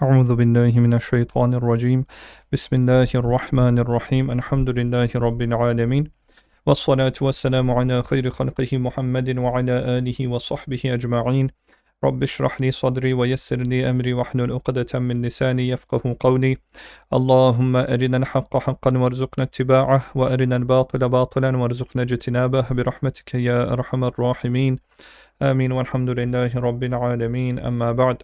أعوذ بالله من الشيطان الرجيم بسم الله الرحمن الرحيم الحمد لله رب العالمين والصلاة والسلام على خير خلقه محمد وعلى آله وصحبه أجمعين رب اشرح لي صدري ويسر لي أمري واحلل عقدة من لساني يفقه قولي اللهم أرنا الحق حقا وارزقنا اتباعه وأرنا الباطل باطلا وارزقنا اجتنابه برحمتك يا أرحم الراحمين آمين والحمد لله رب العالمين أما بعد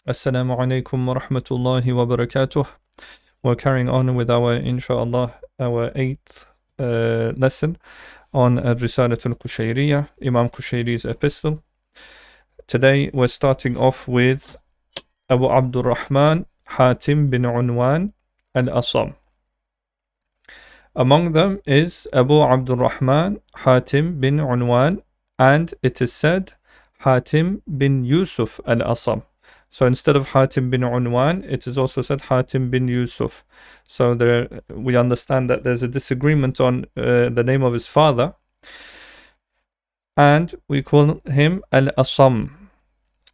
Assalamu alaikum wa rahmatullahi wa barakatuh. We're carrying on with our, inshallah, our 8th lesson on Al-Risalat Al-Qushayriyya, Imam Qushayri's epistle. Today we're starting off with Abu Abdurrahman Hatim bin Unwan al-Asam. Among them is Abu Abdurrahman Hatim bin Unwan, and it is said Hatim bin Yusuf al-Asam. So instead of Hatim bin Unwan, it is also said Hatim bin Yusuf. So there, we understand that there's a disagreement on the name of his father. And we call him al-Asam.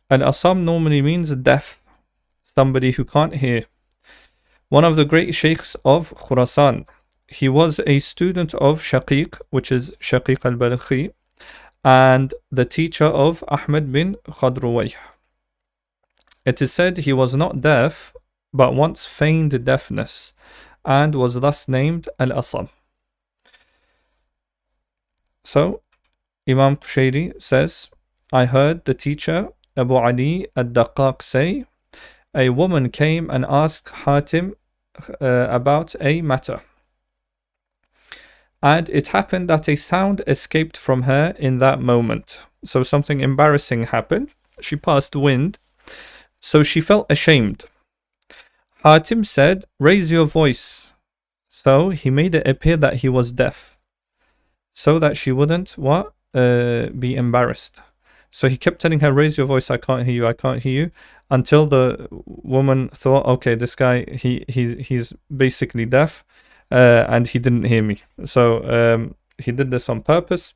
Al-Asam normally means deaf, somebody who can't hear. One of the great sheikhs of Khurasan. He was a student of Shaqiq, which is Shaqiq al-Balkhi, and the teacher of Ahmed bin Khadrawayh. It is said he was not deaf, but once feigned deafness, and was thus named al-Asam. So, Imam Qushayri says, I heard the teacher Abu Ali al-Daqqaq say, a woman came and asked Hatim about a matter. And it happened that a sound escaped from her in that moment. So something embarrassing happened. She passed wind. So she felt ashamed. Hatim said, raise your voice. So he made it appear that he was deaf, so that she wouldn't be embarrassed. So he kept telling her, raise your voice, I can't hear you, I can't hear you, until the woman thought, okay, this guy, he's basically deaf, and he didn't hear me. So he did this on purpose.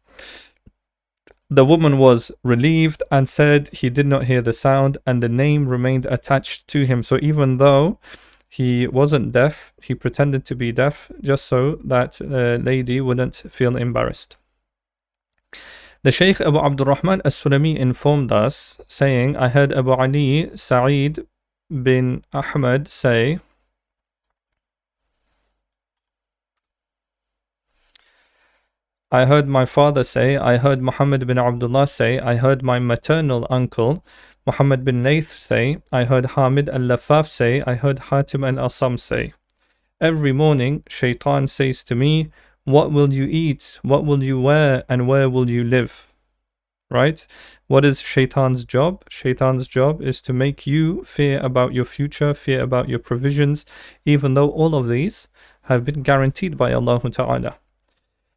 The woman was relieved and said he did not hear the sound, and the name remained attached to him. So even though he wasn't deaf, he pretended to be deaf just so that lady wouldn't feel embarrassed. The Shaykh Abu Abdurrahman as-Sulami informed us, saying, I heard Abu Ali Sa'id bin Ahmed say, I heard my father say, I heard Muhammad bin Abdullah say, I heard my maternal uncle, Muhammad bin Layth say, I heard Hamid al-Lafaf say, I heard Hatim al-Asam say. Every morning, Shaitan says to me, what will you eat, what will you wear, and where will you live? Right? What is Shaitan's job? Shaitan's job is to make you fear about your future, fear about your provisions, even though all of these have been guaranteed by Allah Ta'ala.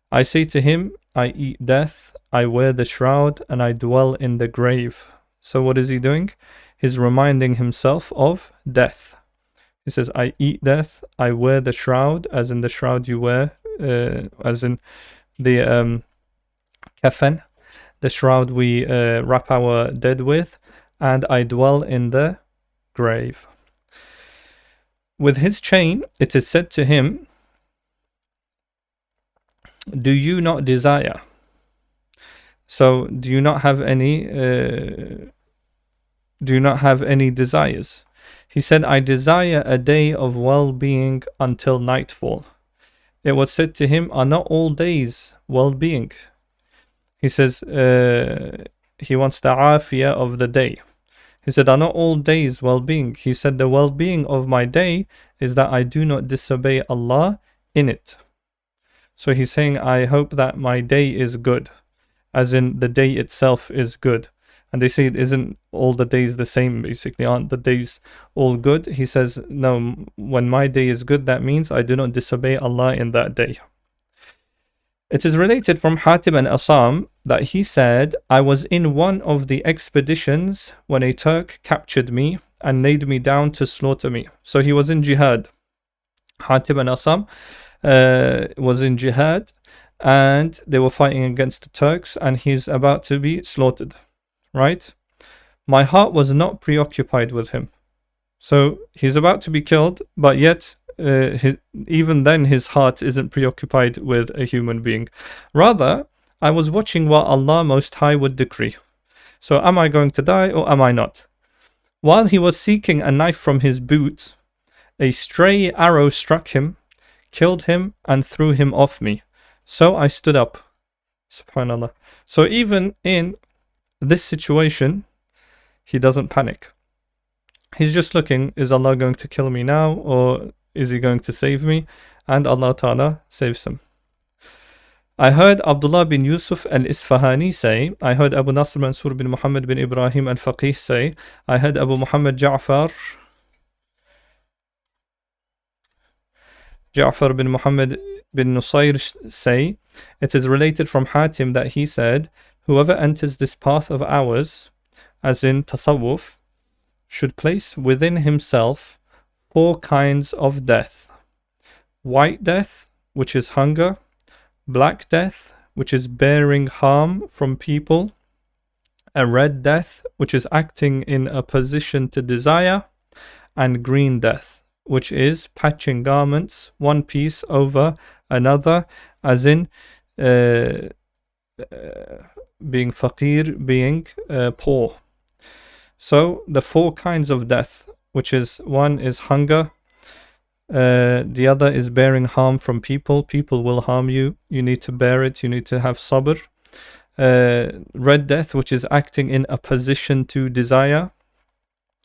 I say to him, I eat death, I wear the shroud, and I dwell in the grave. So what is he doing? He's reminding himself of death. He says, I eat death, I wear the shroud, as in the shroud you wear, as in the kafan, the shroud we wrap our dead with, and I dwell in the grave. With his chain, it is said to him, do you not desire? So, do you not have any desires? He said, I desire a day of well-being until nightfall. It was said to him, are not all days well-being? He says, he wants the afiyah of the day. He said, are not all days well-being? He said, the well-being of my day is that I do not disobey Allah in it. So he's saying, I hope that my day is good, as in the day itself is good. And they say, isn't all the days the same, basically? Aren't the days all good? He says, no, when my day is good, that means I do not disobey Allah in that day. It is related from Hatim al-Asam that he said, I was in one of the expeditions when a Turk captured me and laid me down to slaughter me. So he was in jihad. Hatim al-Asam was in jihad, and they were fighting against the Turks, and he's about to be slaughtered, right? My heart was not preoccupied with him. So he's about to be killed, but yet even then his heart isn't preoccupied with a human being. Rather, I was watching what Allah Most High would decree. So am I going to die or am I not? While he was seeking a knife from his boot, a stray arrow struck him, killed him, and threw him off me. So I stood up. Subhanallah. So even in this situation, he doesn't panic. He's just looking, is Allah going to kill me now or is he going to save me? And Allah Ta'ala saves him. I heard Abdullah bin Yusuf al-Isfahani say, I heard Abu Nasr Mansur bin Muhammad bin Ibrahim al-Faqih say, I heard Abu Muhammad Ja'far bin Muhammad bin Nusayr say, it is related from Hatim that he said, whoever enters this path of ours, as in tasawwuf, should place within himself 4 kinds of death. White death, which is hunger, black death, which is bearing harm from people, a red death, which is acting in a position to desire, and green death, which is patching garments one piece over another, as in being faqir, being poor. So the 4 kinds of death, which is one is hunger, the other is bearing harm from people. People will harm you. You need to bear it. You need to have sabr. Red death, which is acting in a position to desire.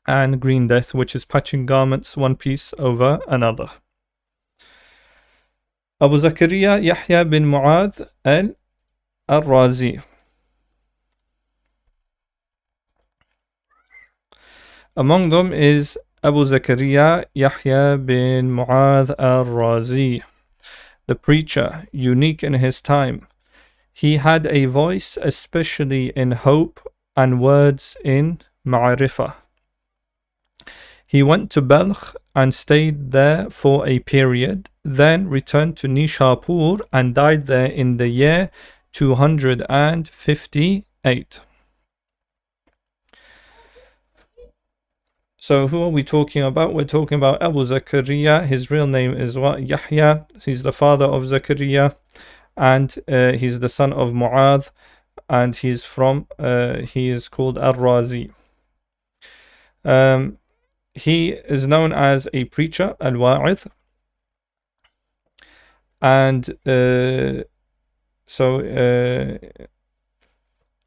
And green death, which is patching garments one piece over another. Abu Zakaria Yahya bin Muadh al-Razi. Among them is Abu Zakaria Yahya bin Muadh al-Razi, the preacher, unique in his time. He had a voice especially in hope and words in ma'rifah. He went to Balkh and stayed there for a period, then returned to Nishapur and died there in the year 258. So who are we talking about? We're talking about Abu Zakaria. His real name is what? Yahya. He's the father of Zakaria, and he's the son of Muadh, and he is called al-Razi. He is known as a preacher, al-Wa'idh, and Abu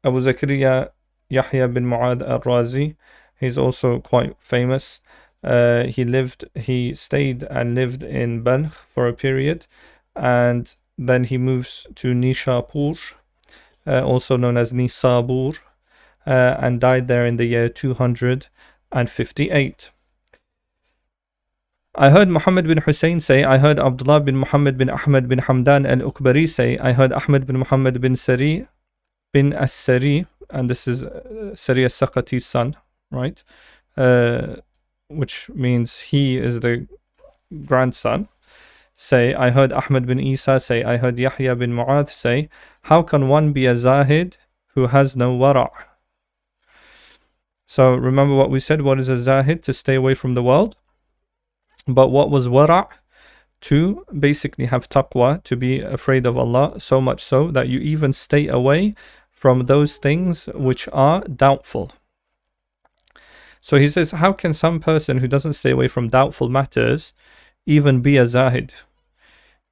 Zakaria Yahya bin Muadh al-Razi, he's also quite famous. He stayed and lived in Balkh for a period, and then he moves to Nishapur, also known as Nisabur, and died there in the year 258. I heard Muhammad bin Hussein say, I heard Abdullah bin Muhammad bin Ahmed bin Hamdan al-Ukbari say, I heard Ahmed bin Muhammad bin Sari bin As-Sari, and this is Sari as-Saqati's son, right? Which means he is the grandson. Say, I heard Ahmed bin Isa say, I heard Yahya bin Muadh say, how can one be a Zahid who has no wara'? So remember what we said, what is a Zahid? To stay away from the world. But what was wara'? To basically have taqwa, to be afraid of Allah, so much so that you even stay away from those things which are doubtful. So he says, how can some person who doesn't stay away from doubtful matters even be a Zahid?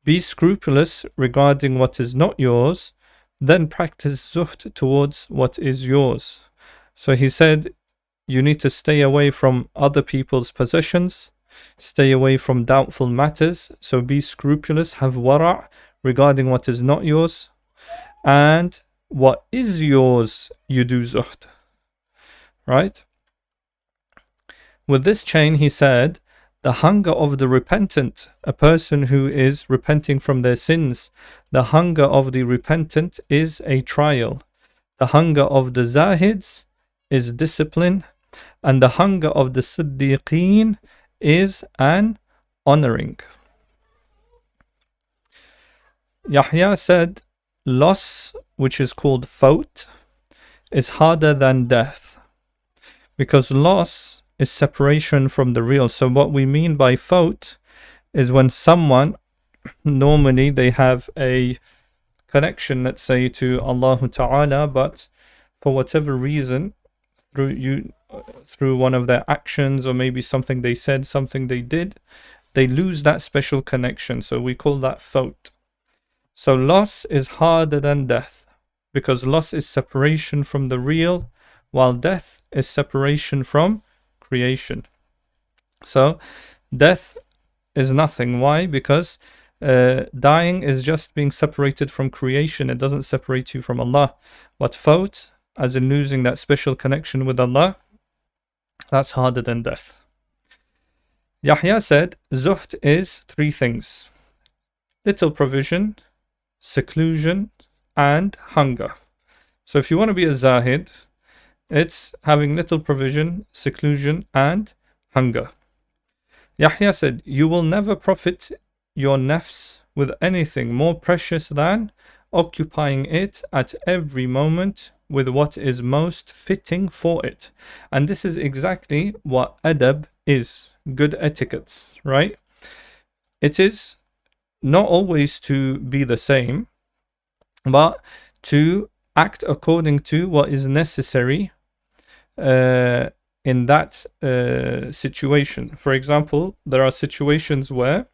Be scrupulous regarding what is not yours, then practice Zuhd towards what is yours. So he said, you need to stay away from other people's possessions, stay away from doubtful matters, so be scrupulous, have wara' regarding what is not yours, and what is yours, you do Zuhd. Right? With this chain, he said, the hunger of the repentant, a person who is repenting from their sins, the hunger of the repentant is a trial. The hunger of the Zahids is discipline, and the hunger of the Siddiqeen is an honoring. Yahya said, loss, which is called faut, is harder than death, because loss is separation from the real. So what we mean by fault is when someone, normally they have a connection, let's say, to Allah Ta'ala, but for whatever reason, through one of their actions, or maybe something they said, something they did, they lose that special connection. So we call that fault. So loss is harder than death, because loss is separation from the real, while death is separation from creation. So death is nothing. Why? Because dying is just being separated from creation. It doesn't separate you from Allah. But fault, as in losing that special connection with Allah, that's harder than death. Yahya said, Zuhd is three things: little provision, seclusion, and hunger. So if you want to be a Zahid, it's having little provision, seclusion, and hunger. Yahya said, you will never profit your nafs with anything more precious than occupying it at every moment with what is most fitting for it. And this is exactly what adab is, good etiquettes, right? It is not always to be the same, but to act according to what is necessary in that situation. For example, there are situations where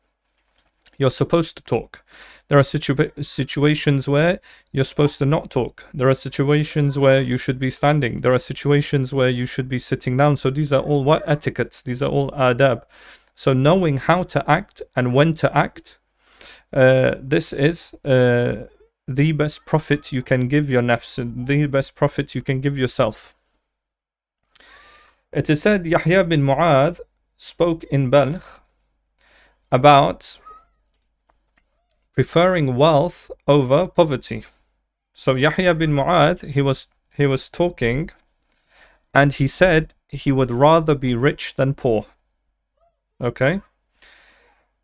you're supposed to talk. There are situations where you're supposed to not talk. There are situations where you should be standing. There are situations where you should be sitting down. So these are all what etiquettes. These are all adab. So knowing how to act and when to act, this is the best profit you can give your nafs, the best profit you can give yourself. It is said Yahya bin Muadh spoke in Balkh about preferring wealth over poverty. So Yahya bin Muadh, he was talking, and he said he would rather be rich than poor. Okay?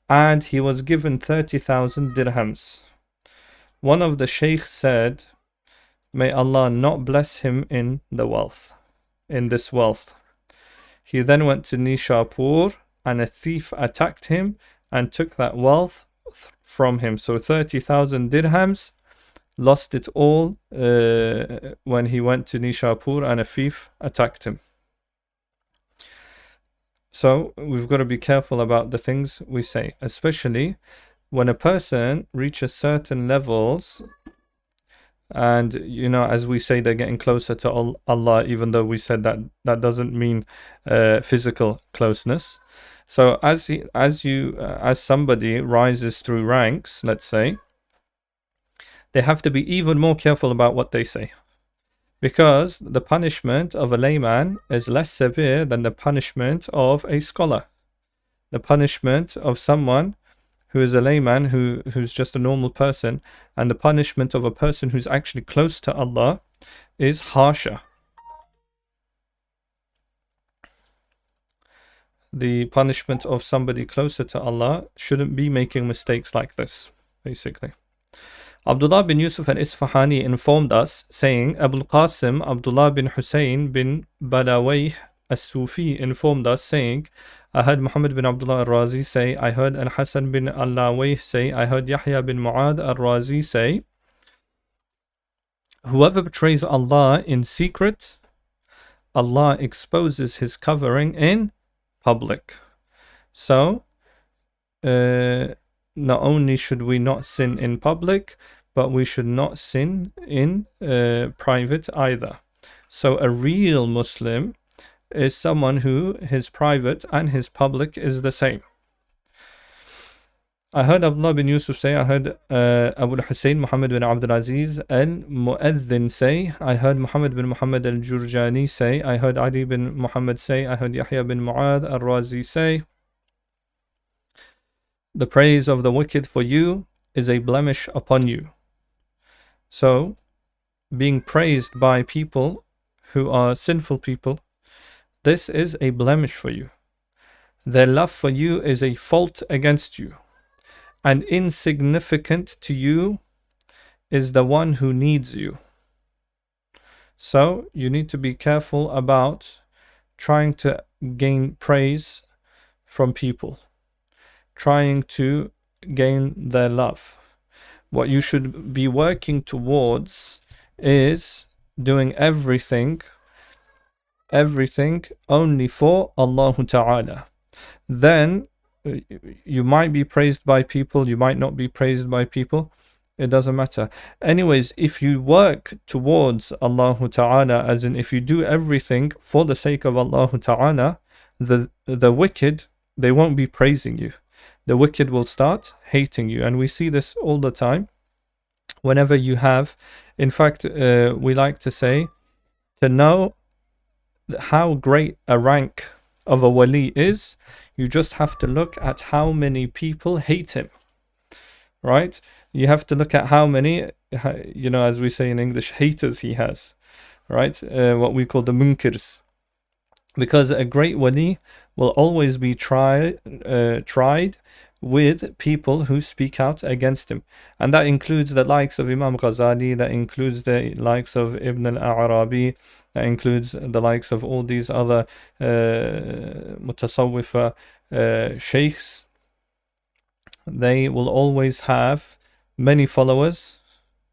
And he was given 30,000 dirhams. One of the sheikhs said, may Allah not bless him in the wealth, in this wealth. He then went to Nishapur, and a thief attacked him and took that wealth from him. So 30,000 dirhams, lost it all when he went to Nishapur and a thief attacked him. So we've got to be careful about the things we say, especially when a person reaches certain levels, and you know, as we say, they're getting closer to Allah, even though we said that that doesn't mean physical closeness. So as somebody rises through ranks, let's say, they have to be even more careful about what they say, because the punishment of a layman is less severe than the punishment of a scholar. The punishment of someone who is a layman, who's just a normal person, and the punishment of a person who's actually close to Allah is harsher. The punishment of somebody closer to Allah shouldn't be making mistakes like this, basically. Abdullah bin Yusuf al-Isfahani informed us, saying, Abul Qasim Abdullah bin Hussein bin Balawayh as-Sufi informed us, saying, I heard Muhammad bin Abdullah al-Razi say, I heard al-Hassan bin al-Lawayh say, I heard Yahya bin Muadh al-Razi say, whoever betrays Allah in secret, Allah exposes his covering in public. So, not only should we not sin in public, but we should not sin in private either. So a real Muslim is someone who his private and his public is the same. I heard Abdullah bin Yusuf say, I heard Abu Hussein Muhammad bin Abdul Aziz al-Muadhin say, I heard Muhammad bin Muhammad al-Jurjani say, I heard Ali bin Muhammad say, I heard Yahya bin Muadh al-Razi say, the praise of the wicked for you is a blemish upon you. So, being praised by people who are sinful people, this is a blemish for you. Their love for you is a fault against you. And insignificant to you is the one who needs you. So, you need to be careful about trying to gain praise from people, trying to gain their love. What you should be working towards is doing everything only for Allah Ta'ala. Then you might be praised by people, you might not be praised by people, it doesn't matter. Anyways, if you work towards Allah Ta'ala, as in if you do everything for the sake of Allah Ta'ala, the wicked, they won't be praising you. The wicked will start hating you. And we see this all the time. Whenever you have, in fact, we like to say, to know how great a rank of a wali is, you just have to look at how many people hate him, right? You have to look at how many, as we say in English, haters he has, right? What we call the munkirs. Because a great wali will always be tried with people who speak out against him. And that includes the likes of Imam Ghazali, that includes the likes of Ibn al-Arabi, that includes the likes of all these other mutasawwifa sheikhs. They will always have many followers.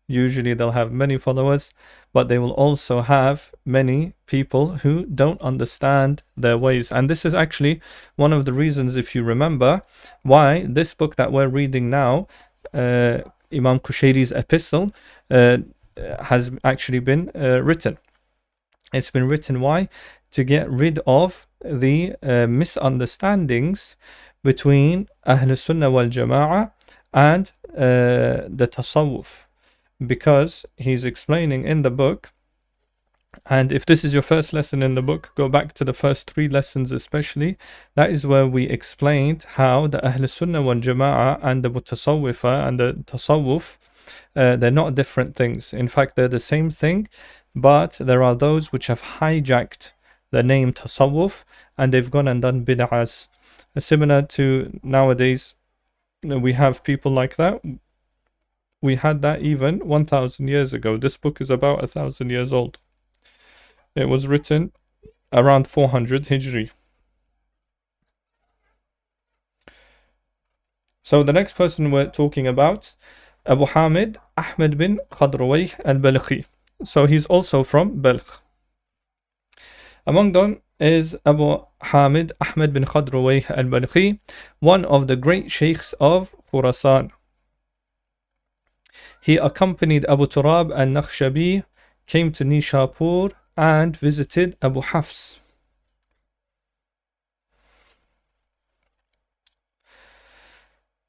Usually they'll have many followers, but they will also have many people who don't understand their ways. And this is actually one of the reasons, if you remember, why this book that we're reading now, Imam Qushayri's epistle, has actually been written. It's been written, why? To get rid of the misunderstandings between Ahl Sunnah wal Jama'ah and the Tasawwuf. Because he's explaining in the book, and if this is your first lesson in the book, go back to the first 3 lessons especially. That is where we explained how the Ahl Sunnah wal Jama'ah and the Mutasawwifa and the Tasawwuf, they're not different things. In fact, they're the same thing, but there are those which have hijacked the name Tasawwuf and they've gone and done bid'ahs. Similar to nowadays, we have people like that. We had that even 1,000 years ago. This book is about 1,000 years old. It was written around 400 Hijri. So the next person we're talking about, Abu Hamid Ahmed bin Khadrawayh al-Balkhi. So he's also from Balkh. Among them is Abu Hamid Ahmed bin Khadrawayh al-Balkhi, one of the great sheikhs of Khurasan. He accompanied Abu Turab al-Nakhshabi, came to Nishapur and visited Abu Hafs.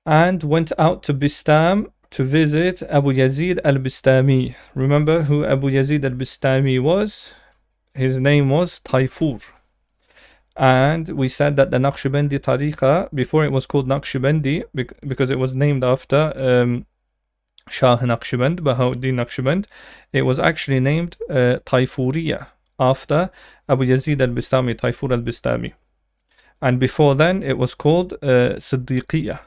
And went out to Bistam to visit Abu Yazid al-Bistami. Remember who Abu Yazid al-Bistami was? His name was Tayfur. And we said that the Nakhshabendi Tariqa, before it was called Nakhshabendi, because it was named after Shah Naqshband, Bahauddin Naqshband, it was actually named Tayfuriyya after Abu Yazid al-Bistami, Tayfur al-Bistami. And before then it was called Siddiqiyya,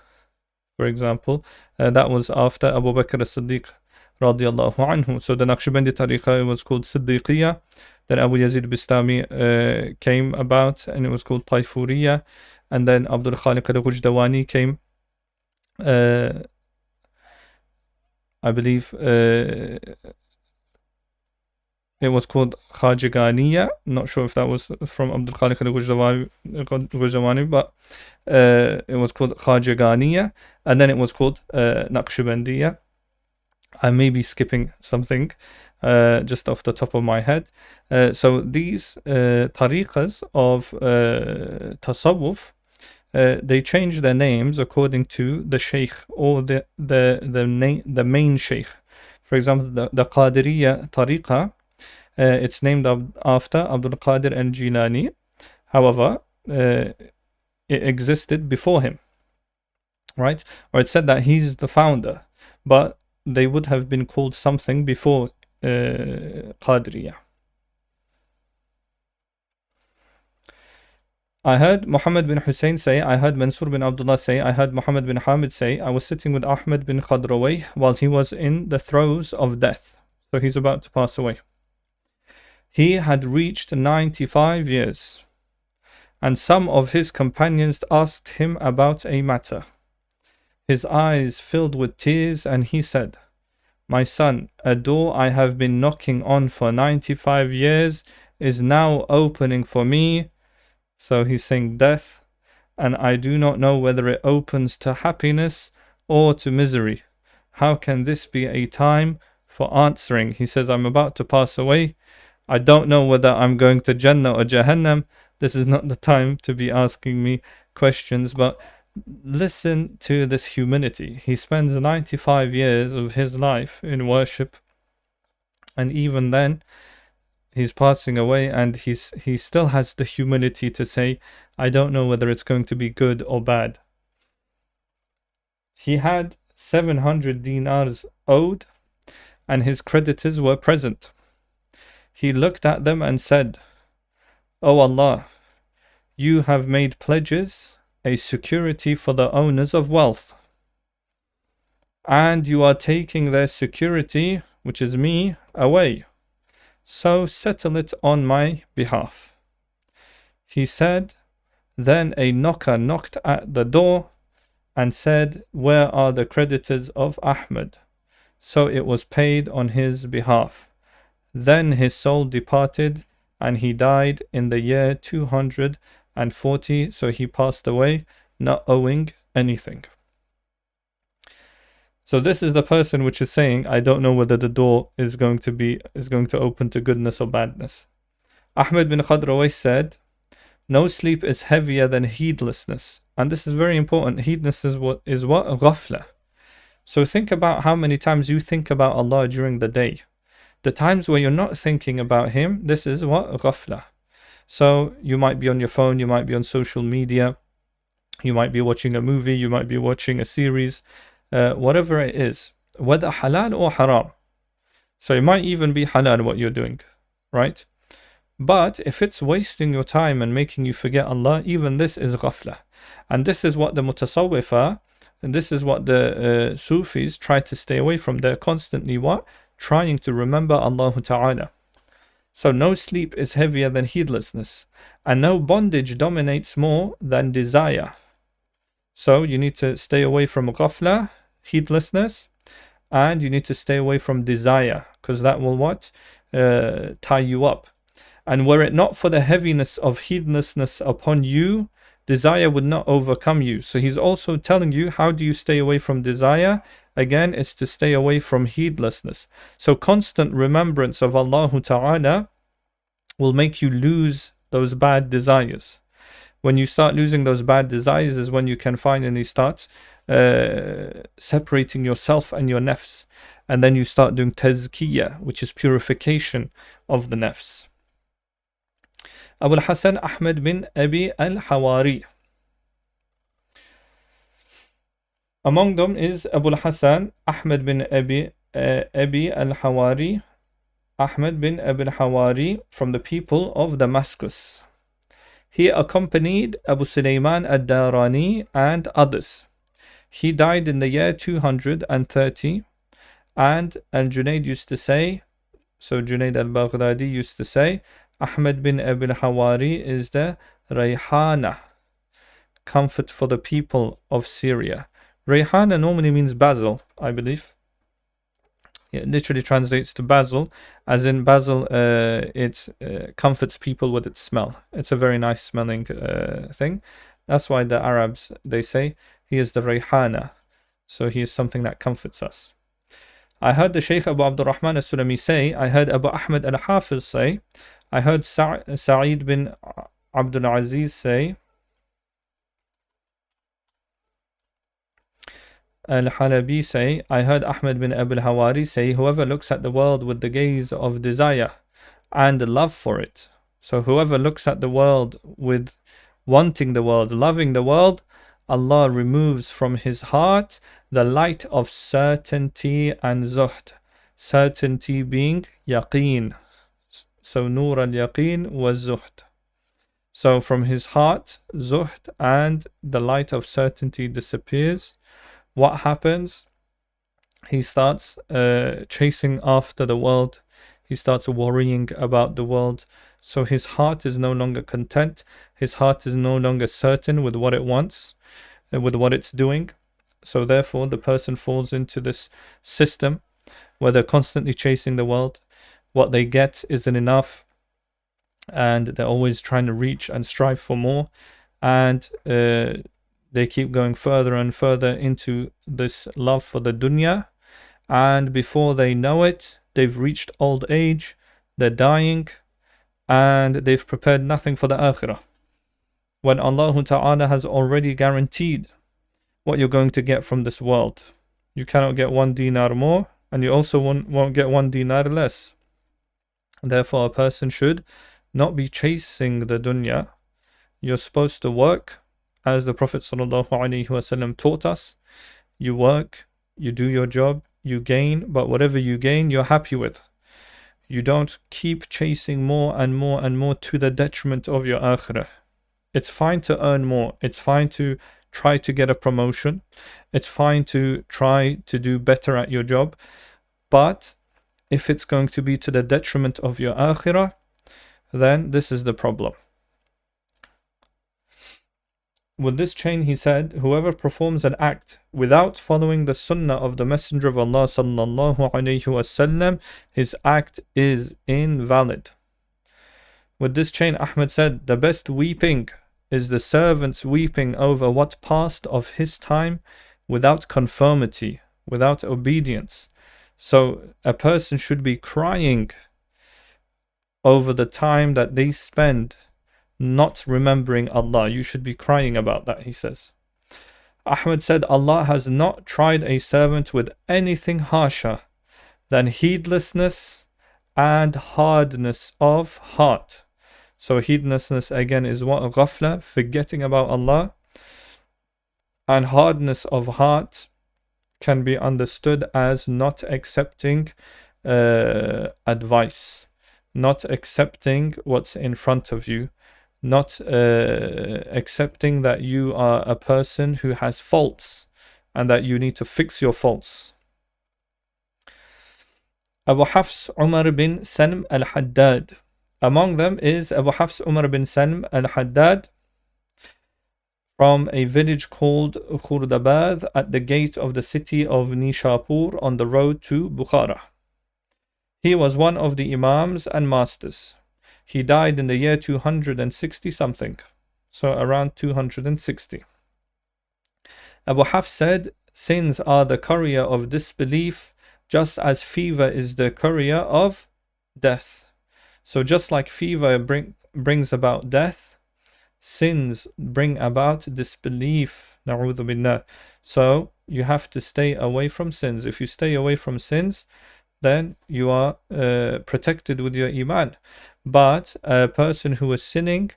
for example. That was after Abu Bakr as-Siddiq radiyallahu anhu. So the Naqshbandi Tariqa, it was called Siddiqiyya. Then Abu Yazid al-Bistami came about and it was called Tayfuriyya. And then Abdul Khaliq al-Ghujdawani came, I believe it was called Khajaghaniyya. Not sure if that was from Abdul Khaliq al-Ghujdawani, but it was called Khajaghaniyya, and then it was called Naqshbandiyya. I may be skipping something just off the top of my head. So these tariqas of tasawwuf, they change their names according to the sheikh or the main sheikh. For example, the Qadiriyya tariqa, it's named after Abdul Qadir al-Jilani. However, it existed before him, right? Or it said that he's the founder, but they would have been called something before Qadiriyya. I heard Muhammad bin Hussein say, I heard Mansur bin Abdullah say, I heard Muhammad bin Hamid say, I was sitting with Ahmed bin Khadrawayh while he was in the throes of death. So he's about to pass away. He had reached 95 years. And some of his companions asked him about a matter. His eyes filled with tears, and he said, "My son, a door I have been knocking on for 95 years is now opening for me." So he's saying death, and I do not know whether it opens to happiness or to misery. How can this be a time for answering? He says, I'm about to pass away. I don't know whether I'm going to Jannah or Jahannam. This is not the time to be asking me questions, but listen to this humility. He spends 95 years of his life in worship, and even then, he's passing away, and he still has the humility to say, I don't know whether it's going to be good or bad. He had 700 dinars owed, and his creditors were present. He looked at them and said, "O Allah, you have made pledges, a security for the owners of wealth, and you are taking their security, which is me, away. So settle it on my behalf." He said, then a knocker knocked at the door and said, "Where are the creditors of Ahmed?" So it was paid on his behalf. Then his soul departed, and he died in the year 240, so he passed away not owing anything. So this is the person which is saying, I don't know whether the door is going to open to goodness or badness. Ahmed bin Khadrawayh said, "No sleep is heavier than heedlessness." And this is very important. Heedlessness is what? Ghafla. So think about how many times you think about Allah during the day. The times where you're not thinking about Him, this is what? Ghafla. So you might be on your phone, you might be on social media, you might be watching a movie, you might be watching a series, whatever it is, whether halal or haram. So it might even be halal what you're doing, right? But if it's wasting your time and making you forget Allah, even this is ghafla. And this is what the mutasawwifa, and this is what the Sufis try to stay away from. They're constantly what? Trying to remember Allah Ta'ala. So no sleep is heavier than heedlessness, and no bondage dominates more than desire. So you need to stay away from ghafla, heedlessness, and you need to stay away from desire, because that will what? Tie you up. And were it not for the heaviness of heedlessness upon you, desire would not overcome you. So he's also telling you, how do you stay away from desire? Again, it's to stay away from heedlessness. So constant remembrance of Allah Ta'ala will make you lose those bad desires. When you start losing those bad desires is when you can finally start separating yourself and your nafs. And then you start doing tazkiyah, which is purification of the nafs. Abul Hassan Ahmed bin Abi al-Hawari. Among them is Abul Hassan Ahmed bin Abi al-Hawari, Ahmed bin Abi al-Hawari, from the people of Damascus. He accompanied Abu Sulaiman ad-Darani and others. He died in the year 230, and Al-Junayd used to say, so Junayd al-Baghdadi used to say, Ahmed bin Abi al-Hawari is the Rayhana, comfort for the people of Syria. Rayhana normally means basil, I believe. It literally translates to basil, as in basil, it comforts people with its smell. It's a very nice smelling thing. That's why the Arabs, they say, he is the Rayhana. So he is something that comforts us. I heard the Shaykh Abu Abdurrahman al-Sulami say, I heard Abu Ahmed al-Hafiz say, I heard Sa'id bin Abdul Aziz say, Al-Halabi say, I heard Ahmed bin Abi al-Hawari say, whoever looks at the world with the gaze of desire and love for it. So whoever looks at the world with wanting the world, loving the world, Allah removes from his heart the light of certainty and zuhd. Certainty being yaqeen. So nur al-yaqeen was zuhd. So from his heart, zuhd and the light of certainty disappears. What happens? He starts chasing after the world. he starts worrying about the world. So his heart is no longer content. His heart is no longer certain with what it wants, with what it's doing. So therefore, the person falls into this system where they're constantly chasing the world. What they get isn't enough, and they're always trying to reach and strive for more. And they keep going further and further into this love for the dunya. And before they know it, they've reached old age, they're dying, and they've prepared nothing for the akhirah. When Allah Ta'ala has already guaranteed what you're going to get from this world. You cannot get 1 dinar more, and you also won't get 1 dinar less. Therefore, a person should not be chasing the dunya. You're supposed to work, as the Prophet ﷺ taught us. You work, you do your job, you gain, but whatever you gain, you're happy with. You don't keep chasing more and more and more to the detriment of your akhirah. It's fine to earn more. It's fine to try to get a promotion. It's fine to try to do better at your job. But if it's going to be to the detriment of your akhirah, then this is the problem. With this chain, he said, whoever performs an act without following the sunnah of the Messenger of Allah sallallahu alayhi wasallam, his act is invalid. With this chain, Ahmed said, the best weeping is the servant's weeping over what passed of his time without conformity, without obedience. So a person should be crying over the time that they spend not remembering Allah. You should be crying about that, he says. Ahmed said, Allah has not tried a servant with anything harsher than heedlessness and hardness of heart. So heedlessness again is what? Ghafla, forgetting about Allah. And hardness of heart can be understood as not accepting advice, not accepting what's in front of you, not accepting that you are a person who has faults and that you need to fix your faults. Abu Hafs Umar bin Salm al-Haddad. Among them is Abu Hafs Umar bin Salm al-Haddad from a village called Khurdabad at the gate of the city of Nishapur on the road to Bukhara. He was one of the Imams and Masters. He died in the year 260 something, so around 260. Abu Hafs said, sins are the courier of disbelief, just as fever is the courier of death. So just like fever brings about death, sins bring about disbelief. Na'udhu billah. So you have to stay away from sins. If you stay away from sins, then you are protected with your iman. But a person who is sinning,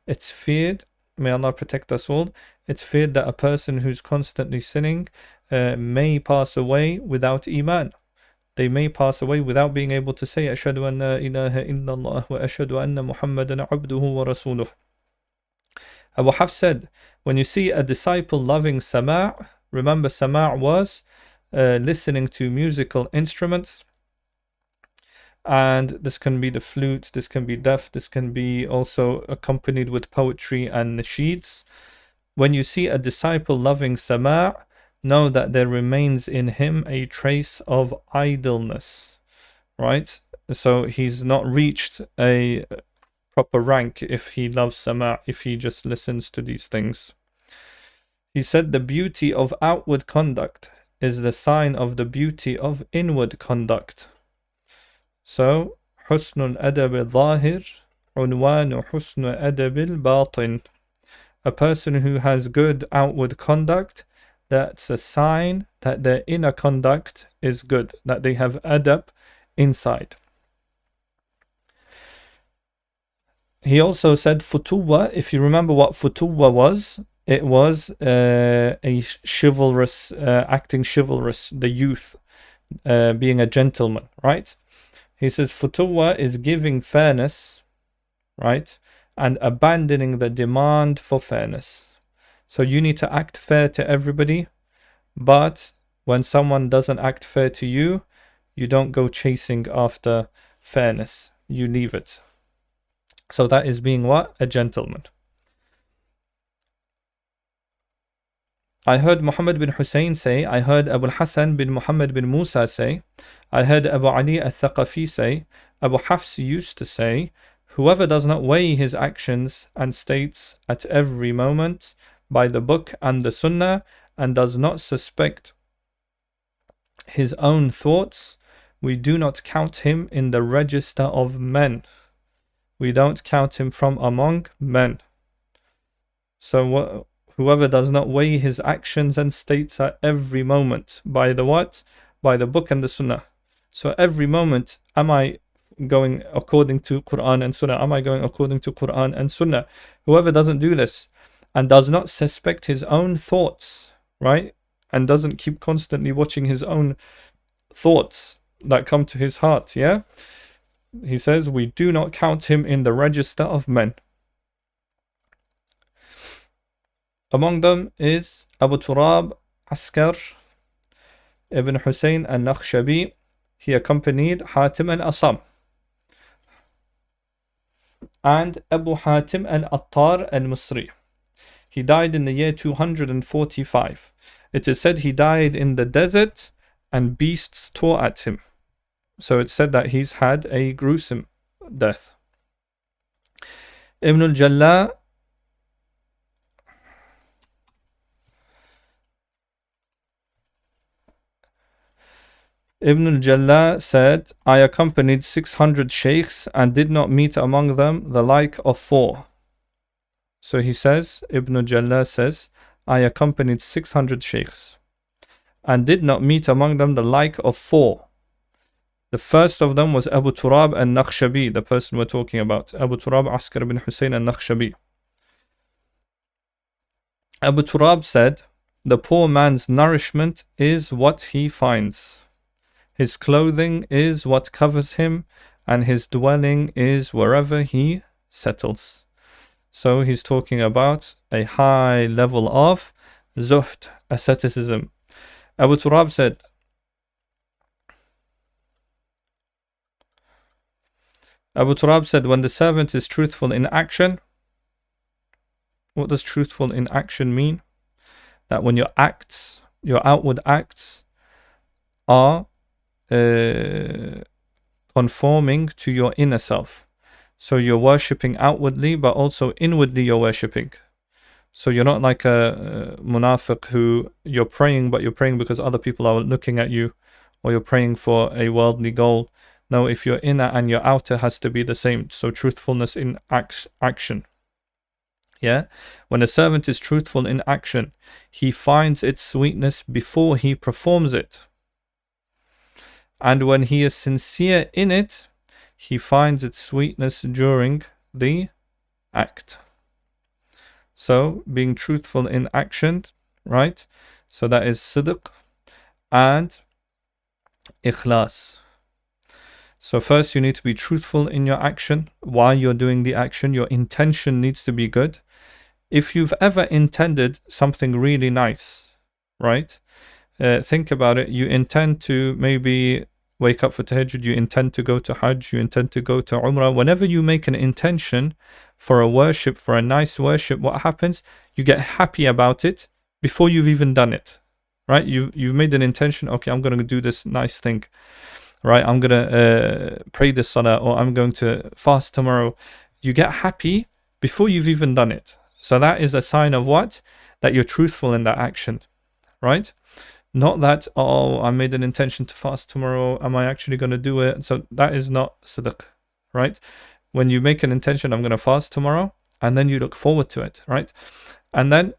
it's feared, may Allah protect us all, it's feared that a person who's constantly sinning may pass away without iman. They may pass away without being able to say Ashhadu an la ilaha illallah wa ashhadu anna Muhammadan abduhu wa rasuluh. Abu Hafs said, when you see a disciple loving sama', remember sama' was listening to musical instruments, and this can be the flute, this can be deaf, this can be also accompanied with poetry and nasheeds. When you see a disciple loving sama', know that there remains in him a trace of idleness, right? So he's not reached a proper rank if he loves sama', if he just listens to these things. He said the beauty of outward conduct is the sign of the beauty of inward conduct. So, حسن الأدب الظاهر عنوان حسن أدب الباطن. A person who has good outward conduct, that's a sign that their inner conduct is good, that they have adab inside. He also said futuwa. If you remember what futuwa was, it was a chivalrous, acting chivalrous, the youth, being a gentleman, right? He says futuwa is giving fairness, right, and abandoning the demand for fairness. So you need to act fair to everybody, but when someone doesn't act fair to you, you don't go chasing after fairness. You leave it. So that is being what? A gentleman. I heard Muhammad bin Hussein say, I heard Abu Hassan bin Muhammad bin Musa say, I heard Abu Ali al-Thaqafi say, Abu Hafs used to say, whoever does not weigh his actions and states at every moment by the book and the sunnah and does not suspect his own thoughts, we do not count him in the register of men. We don't count him from among men. So whoever does not weigh his actions and states at every moment by the what? By the book and the sunnah. So every moment, am I going according to Quran and Sunnah? Am I going according to Quran and Sunnah? Whoever doesn't do this and does not suspect his own thoughts, right? And doesn't keep constantly watching his own thoughts that come to his heart, yeah? He says, we do not count him in the register of men. Among them is Abu Turab Askar ibn Hussein al-Nakhshabi. He accompanied Hatim al-Asam. And Abu Hatim al-Attar al-Misri. He died in the year 245. It is said he died in the desert and beasts tore at him. So it's said that he's had a gruesome death. Ibn al-Jalla said, I accompanied 600 sheikhs and did not meet among them the like of 4. So he says, Ibn al-Jalla says, I accompanied 600 sheikhs and did not meet among them the like of 4. The first of them was Abu Turab al-Nakhshabi, the person we're talking about. Abu Turab Askar ibn Hussein al-Nakhshabi. Abu Turab said, the poor man's nourishment is what he finds. His clothing is what covers him, and his dwelling is wherever he settles. So he's talking about a high level of Zuhd, asceticism. Abu Turab said, when the servant is truthful in action, what does truthful in action mean? That when your acts, your outward acts are conforming to your inner self. So you're worshipping outwardly, but also inwardly you're worshipping. So you're not like a munafiq who you're praying, but you're praying because other people are looking at you, or you're praying for a worldly goal. No, if your inner and your outer has to be the same. So truthfulness in action. Yeah? When a servant is truthful in action, he finds its sweetness before he performs it. And when he is sincere in it, he finds its sweetness during the act. So, being truthful in action, right? So that is sidq and ikhlas. So first you need to be truthful in your action. While you're doing the action, your intention needs to be good. If you've ever intended something really nice, right? Think about it. You intend to maybe wake up for tahajjud, you intend to go to hajj, you intend to go to umrah. Whenever you make an intention for a worship, for a nice worship, what happens? You get happy about it before you've even done it, right? You've made an intention, okay, I'm going to do this nice thing, right? I'm going to pray this salah, or I'm going to fast tomorrow. You get happy before you've even done it. So that is a sign of what? That you're truthful in that action, right? Not that, oh, I made an intention to fast tomorrow, am I actually going to do it? So that is not sidq, right? When you make an intention, I'm going to fast tomorrow, and then you look forward to it, right? And then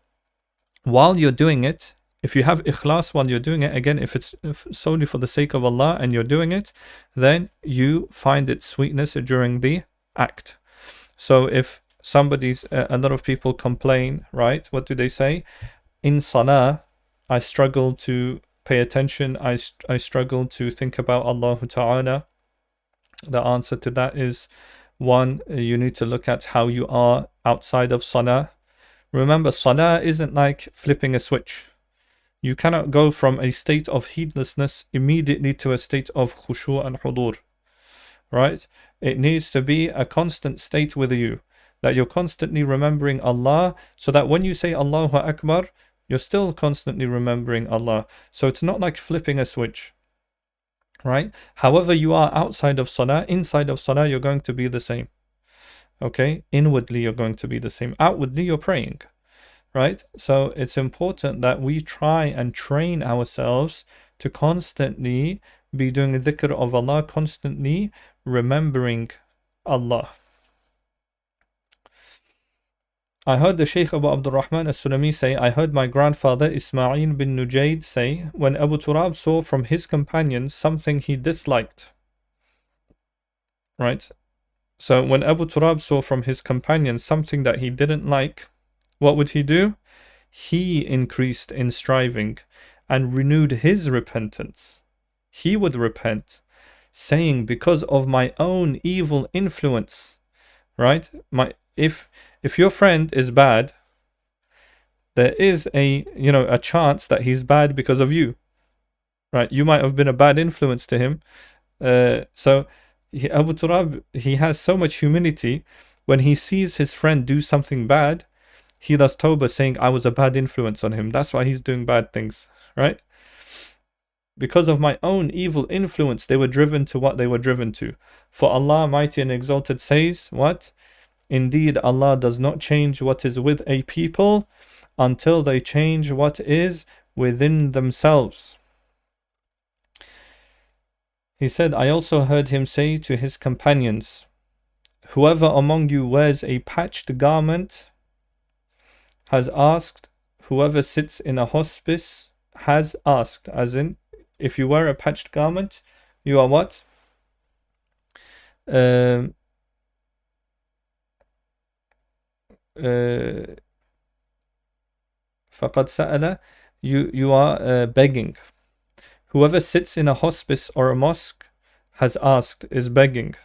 while you're doing it, if you have ikhlas while you're doing it, again, if it's solely for the sake of Allah and you're doing it, then you find its sweetness during the act. So if a lot of people complain, right? What do they say? In salah, I struggle to pay attention. I struggle to think about Allah Ta'ala. The answer to that is, one, you need to look at how you are outside of salah. Remember, salah isn't like flipping a switch. You cannot go from a state of heedlessness immediately to a state of khushu' and hudur. right? It needs to be a constant state with you, that you're constantly remembering Allah, so that when you say Allahu Akbar, you're still constantly remembering Allah. So it's not like flipping a switch, right? However you are outside of Salah, inside of Salah, you're going to be the same. Okay? Inwardly, you're going to be the same. Outwardly, you're praying, right? So it's important that we try and train ourselves to constantly be doing dhikr of Allah, constantly remembering Allah. I heard the Shaykh Abu Abdurrahman as-Sulami say, I heard my grandfather Ismail bin Nujayd say, when Abu Turab saw from his companions something he disliked. Right? So when Abu Turab saw from his companions something that he didn't like, what would he do? He increased in striving and renewed his repentance. He would repent, saying, because of my own evil influence, right? If your friend is bad, there is a chance that he's bad because of you, right? You might have been a bad influence to him. So Abu Turab, he has so much humility. When he sees his friend do something bad, he does tawbah, saying, I was a bad influence on him. That's why he's doing bad things, right? Because of my own evil influence, they were driven to what they were driven to. For Allah Mighty and Exalted says, what? Indeed, Allah does not change what is with a people until they change what is within themselves. He said, I also heard him say to his companions, whoever among you wears a patched garment has asked, whoever sits in a hospice has asked, as in, if you wear a patched garment, you are what? فَقَدْ سَأَلَ, you are begging. Whoever sits in a hospice or a mosque has asked, is begging.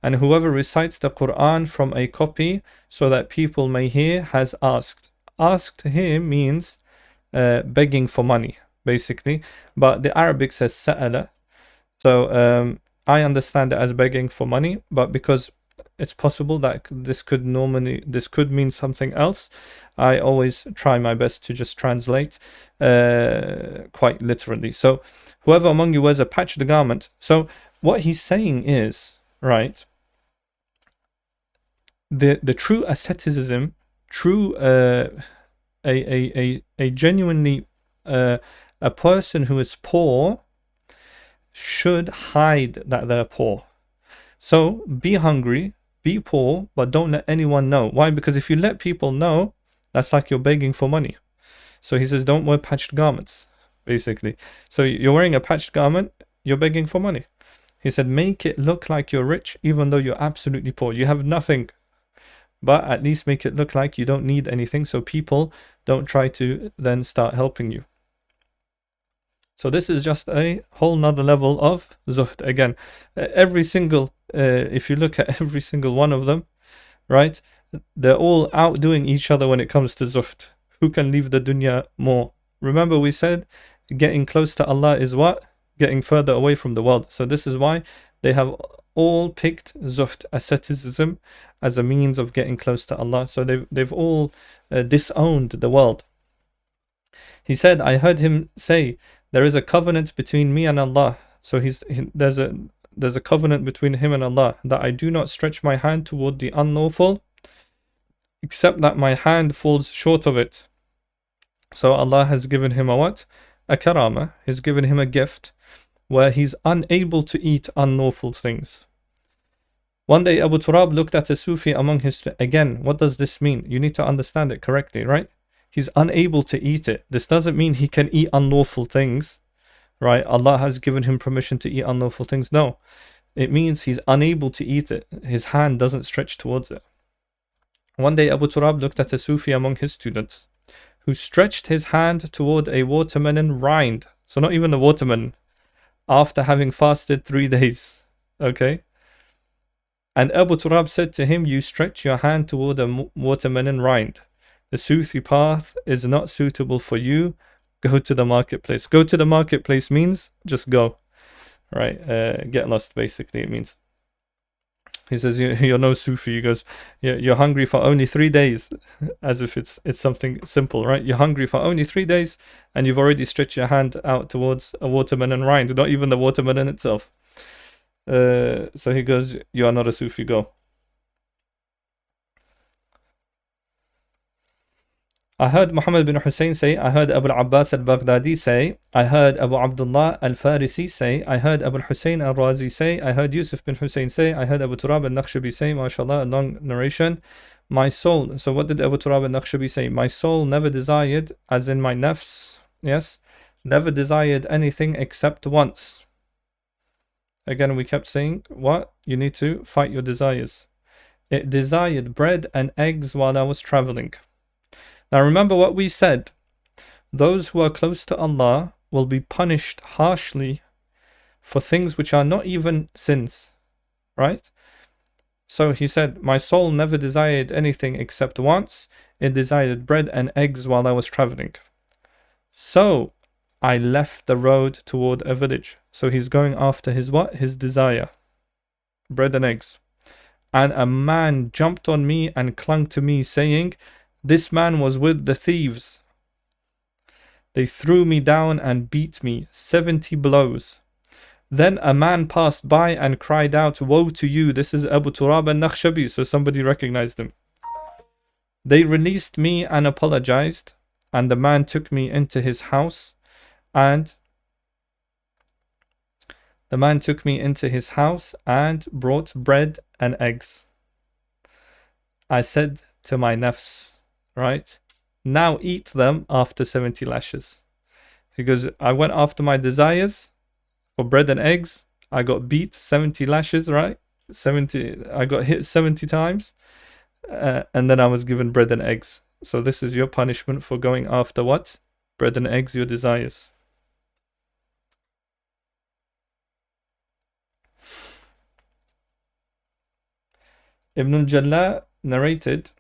And whoever recites the Quran from a copy so that people may hear has asked. Asked here means begging for money, basically. But the Arabic says sa'ala. So I understand it as begging for money, but because it's possible that this could mean something else, I always try my best to just translate quite literally. So whoever among you wears a patched garment. So what he's saying is, right, the true asceticism, true a genuinely a person who is poor should hide that they're poor. So be hungry, be poor, but don't let anyone know. Why? Because if you let people know, that's like you're begging for money. So he says, don't wear patched garments, basically. So you're wearing a patched garment, you're begging for money. He said, make it look like you're rich, even though you're absolutely poor. You have nothing, but at least make it look like you don't need anything, so people don't try to then start helping you. So this is just a whole nother level of zuhd. Again, every single, if you look at every single one of them, right, they're all outdoing each other when it comes to zuhd. Who can leave the dunya more? Remember we said, getting close to Allah is what? Getting further away from the world. So this is why they have all picked zuhd, asceticism, as a means of getting close to Allah. So they've all disowned the world. He said, I heard him say, there is a covenant between me and Allah. So there's a covenant between him and Allah, that I do not stretch my hand toward the unlawful, except that my hand falls short of it. So Allah has given him a what? A karama. He's given him a gift where he's unable to eat unlawful things. One day Abu Turab looked at a Sufi among his... Again, what does this mean? You need to understand it correctly, right? He's unable to eat it. This doesn't mean he can eat unlawful things, right? Allah has given him permission to eat unlawful things. No, it means he's unable to eat it. His hand doesn't stretch towards it. One day Abu Turab looked at a Sufi among his students who stretched his hand toward a watermelon rind. So not even a watermelon, after having fasted 3 days. Okay? And Abu Turab said to him, you stretch your hand toward a watermelon rind. The Sufi path is not suitable for you. Go to the marketplace. Go to the marketplace means just go. Right? Get lost, basically, it means. He says, you're no Sufi. He goes, you're hungry for only 3 days, as if it's something simple, right? You're hungry for only 3 days, and you've already stretched your hand out towards a watermelon rind, not even the watermelon itself. So he goes, you are not a Sufi, go. I heard Muhammad bin Hussein say, I heard Abu al-Abbas al-Baghdadi say, I heard Abu Abdullah al-Farisi say, I heard Abu al-Hussein al-Razi say, I heard Yusuf bin Hussein say, I heard Abu Turab al-Nakhshabi say, mashallah, a long narration. My soul, so what did Abu Turab al-Nakhshabi say? My soul never desired, as in my nafs, yes, never desired anything except once. Again, we kept saying, what? You need to fight your desires. It desired bread and eggs while I was traveling. Now remember what we said. Those who are close to Allah will be punished harshly for things which are not even sins. Right? So he said, my soul never desired anything except once. It desired bread and eggs while I was traveling. So I left the road toward a village. So he's going after his what? His desire. Bread and eggs. And a man jumped on me and clung to me, saying, this man was with the thieves. They threw me down and beat me 70 blows. Then a man passed by and cried out, woe to you, this is Abu Turab al-Nakhshabi. So somebody recognized him. They released me and apologized, and the man took me into his house, and brought bread and eggs. I said to my nafs, right, now eat them after 70 lashes. He goes, I went after my desires for bread and eggs. I got beat 70 lashes, right? I got hit 70 times. And then I was given bread and eggs. So this is your punishment for going after what? Bread and eggs, your desires. Ibn al-Jalla narrated,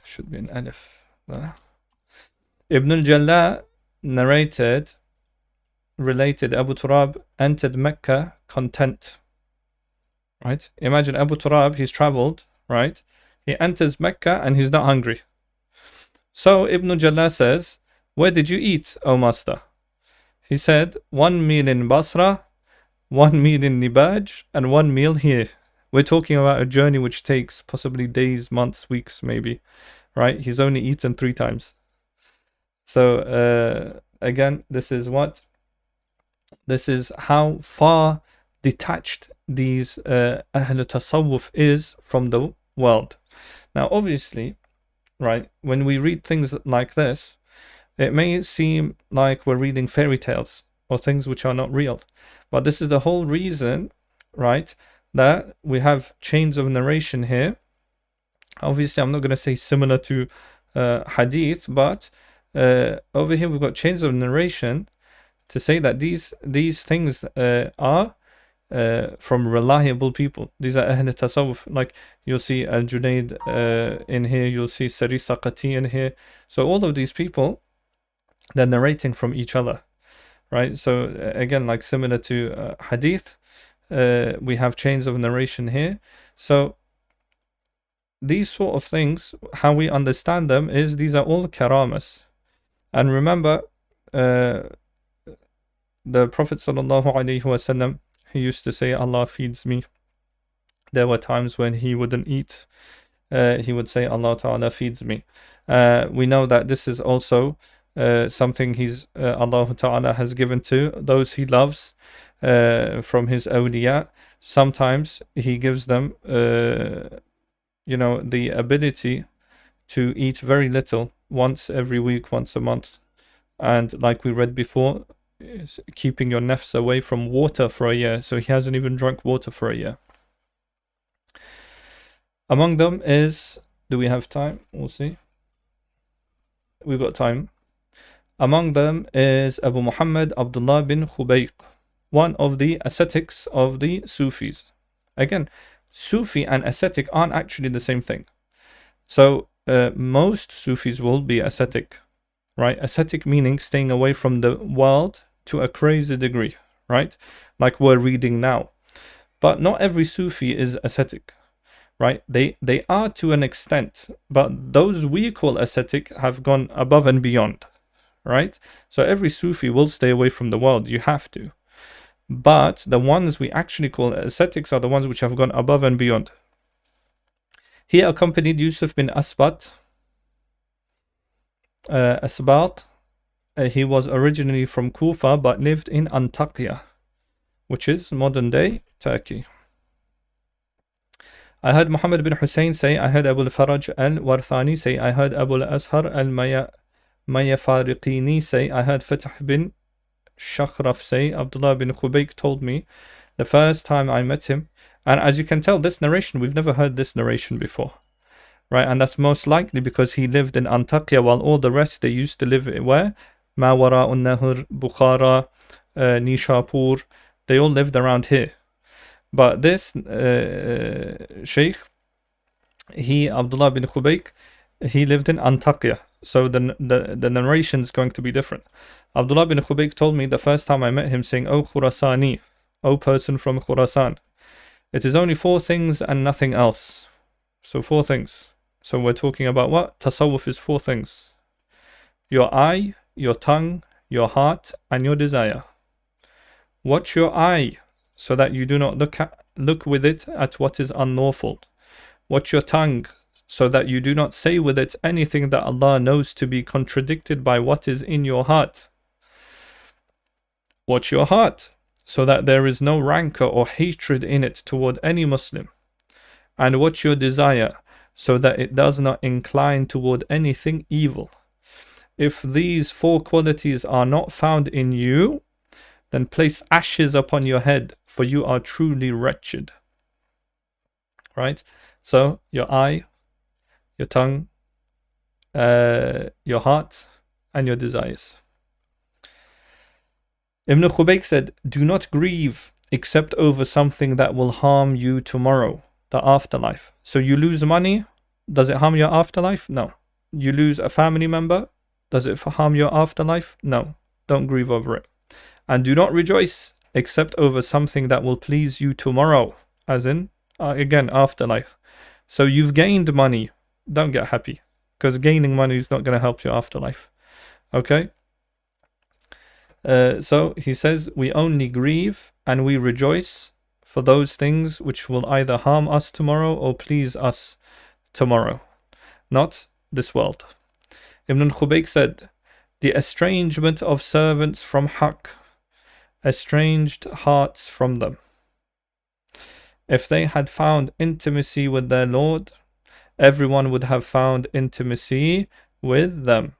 should be an alif there. Ibn al-Jalla related Abu Turab entered Mecca content. Right? Imagine Abu Turab, he's traveled, right? He enters Mecca and he's not hungry. So Ibn al-Jalla says, where did you eat, O master? He said, 1 meal in Basra, 1 meal in Nibaj, and 1 meal here. We're talking about a journey which takes possibly days, months, weeks, maybe. Right? He's only eaten 3 times. So again, this is how far detached these Ahl Tasawwuf is from the world. Now obviously, right, when we read things like this, it may seem like we're reading fairy tales or things which are not real. But this is the whole reason, right, that we have chains of narration here. Obviously, I'm not going to say similar to hadith, but over here we've got chains of narration to say that these things are from reliable people. These are Ahl Tasawwuf. Like you'll see Al-Junayd in here, you'll see Sari Saqati in here. So all of these people, they're narrating from each other, right? So again, like similar to hadith, we have chains of narration here. So these sort of things, how we understand them is these are all karamas. And remember, the Prophet ﷺ, he used to say, Allah feeds me. There were times when he wouldn't eat. He would say, Allah Ta'ala feeds me. We know that this is also something Allah Ta'ala has given to those he loves from his awliya. Sometimes he gives them the ability to eat very little, once every week, once a month. And like we read before, keeping your nafs away from water for a year. So he hasn't even drunk water for a year. Among them is, do we have time? We'll see. We've got time. Among them is Abu Muhammad Abdullah bin Khubayq, one of the ascetics of the Sufis. Again, Sufi and ascetic aren't actually the same thing. So most Sufis will be ascetic, right? Ascetic meaning staying away from the world to a crazy degree, right? Like we're reading now. But not every Sufi is ascetic, right? They are to an extent, but those we call ascetic have gone above and beyond, right? So every Sufi will stay away from the world. You have to. But the ones we actually call ascetics are the ones which have gone above and beyond. He accompanied Yusuf bin Asbat. He was originally from Kufa but lived in Antakya, which is modern day Turkey. I heard Muhammad bin Hussein say, I heard Abul Faraj al-Warthani say, I heard Abul Azhar al-Mayafariqini say, I heard Fatah bin Shakhraf say, Abdullah bin Khubayk told me the first time I met him. And as you can tell, this narration, we've never heard this narration before, right? And that's most likely because he lived in Antakya while all the rest, they used to live where? Ma Wara'un Nahr, Bukhara, Nishapur, they all lived around here. But this Sheikh, Abdullah bin Khubayk, he lived in Antakya. So the narration is going to be different. Abdullah bin Khubayk told me the first time I met him saying, O Khurasani, O person from Khurasan, it is only 4 things and nothing else. So 4 things. So we're talking about what? Tasawwuf is 4 things. Your eye, your tongue, your heart, and your desire. Watch your eye, so that you do not look with it at what is unlawful. Watch your tongue, so that you do not say with it anything that Allah knows to be contradicted by what is in your heart. Watch your heart, so that there is no rancor or hatred in it toward any Muslim. And watch your desire, so that it does not incline toward anything evil. If these 4 qualities are not found in you, then place ashes upon your head, for you are truly wretched. Right? So, your eye, your tongue, your heart, and your desires. Ibn Khubayk said, do not grieve except over something that will harm you tomorrow, the afterlife. So you lose money, does it harm your afterlife? No. You lose a family member, does it harm your afterlife? No. Don't grieve over it. And do not rejoice except over something that will please you tomorrow, as in, again, afterlife. So you've gained money, don't get happy, because gaining money is not going to help your afterlife. Okay? So he says, we only grieve and we rejoice for those things which will either harm us tomorrow or please us tomorrow, not this world. Ibn Khubayk said, the estrangement of servants from haqq, estranged hearts from them. If they had found intimacy with their Lord, everyone would have found intimacy with them.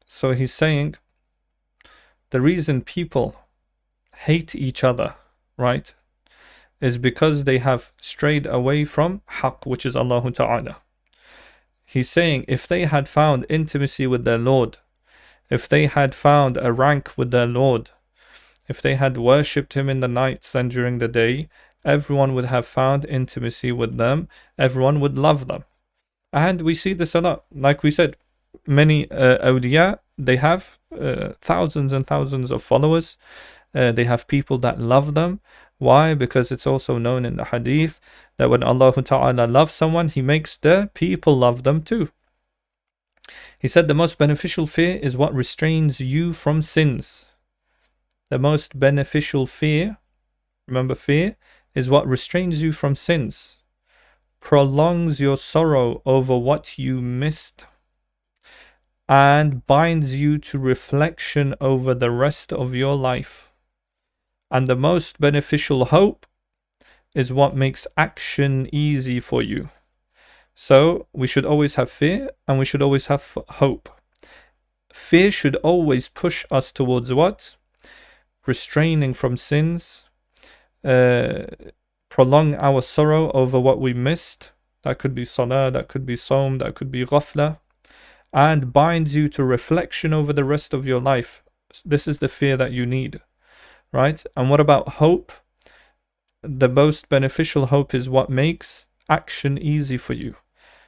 So he's saying the reason people hate each other, right, is because they have strayed away from haqq, which is Allah Ta'ala. He's saying if they had found intimacy with their Lord, if they had found a rank with their Lord, if they had worshipped Him in the nights and during the day, everyone would have found intimacy with them, everyone would love them. And we see this a lot. Like we said, many Awliya, they have thousands and thousands of followers. They have people that love them. Why? Because it's also known in the hadith that when Allah Ta'ala loves someone, He makes the people love them too. He said the most beneficial fear is what restrains you from sins. The most beneficial fear, remember fear, is what restrains you from sins, prolongs your sorrow over what you missed, and binds you to reflection over the rest of your life. And the most beneficial hope is what makes action easy for you. So we should always have fear and we should always have hope. Fear should always push us towards what? Restraining from sins, prolong our sorrow over what we missed. That could be salah, that could be sawm, that could be ghafla. And binds you to reflection over the rest of your life. This is the fear that you need. Right? And what about hope? the most beneficial hope is what makes action easy for you.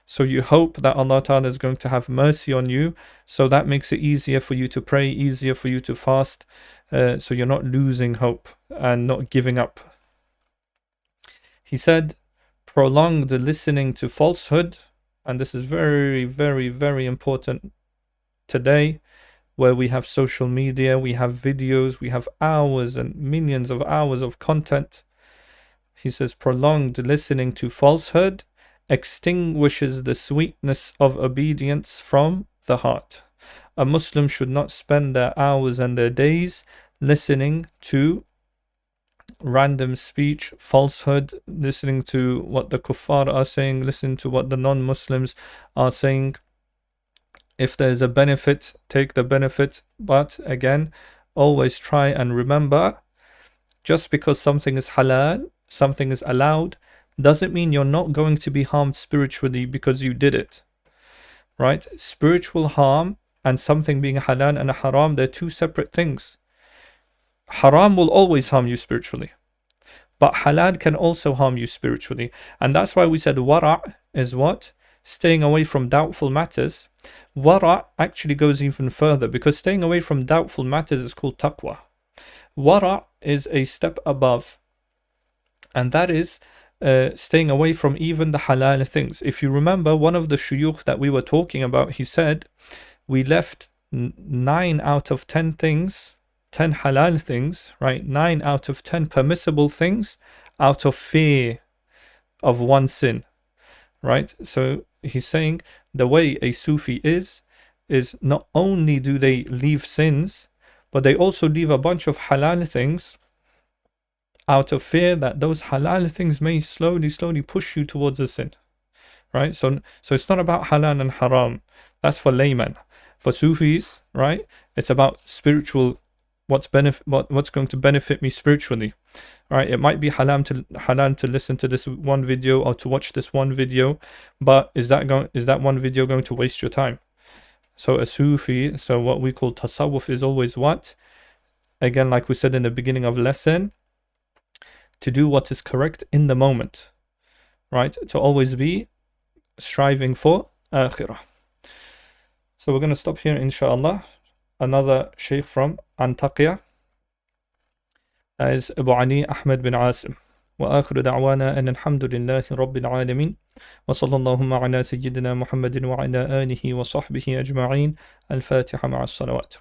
So you hope that Allah Ta'ala is going to have mercy on you, so that makes it easier for you to pray, easier for you to fast, so you're not losing hope and not giving up. He said, prolong the listening to falsehood, and this is very, very, very important today, where we have social media, we have videos, we have hours and millions of hours of content. He says, prolonged listening to falsehood extinguishes the sweetness of obedience from the heart. A Muslim should not spend their hours and their days listening to random speech, falsehood, listening to what the kuffar are saying, listening to what the non-Muslims are saying. If there is a benefit, take the benefit, but again, always try and remember, just because something is halal, something is allowed, doesn't mean you're not going to be harmed spiritually because you did it, right? Spiritual harm and something being halal and haram, they're two separate things. Haram will always harm you spiritually, but halal can also harm you spiritually. And that's why we said wara' is what? Staying away from doubtful matters. Wara' actually goes even further, because staying away from doubtful matters is called taqwa. Wara' is a step above, and that is staying away from even the halal things. If you remember, one of the shuyukh that we were talking about, he said, we left 9 out of 10 things, 10 halal things, right? 9 out of 10 permissible things out of fear of one sin, right? So he's saying the way a Sufi is not only do they leave sins, but they also leave a bunch of halal things out of fear that those halal things may slowly push you towards a sin, right? So it's not about halal and haram. That's for laymen. For Sufis, right, it's about spiritual, what's going to benefit me spiritually, right? It might be halal to listen to this one video or to watch this one video, but is that one video going to waste your time? So a Sufi, so what we call tasawwuf, is always what? Again, like we said in the beginning of lesson, to do what is correct in the moment, right? To always be striving for akhirah. So we're going to stop here, inshallah. Another sheikh from Antakya is Abu Ali Ahmed bin Asim. وآخر دعوانا أن الحمد لله رب العالمين وصلى اللهم على سيدنا محمد وعلى آله وصحبه أجمعين. الفاتحة مع الصلوات.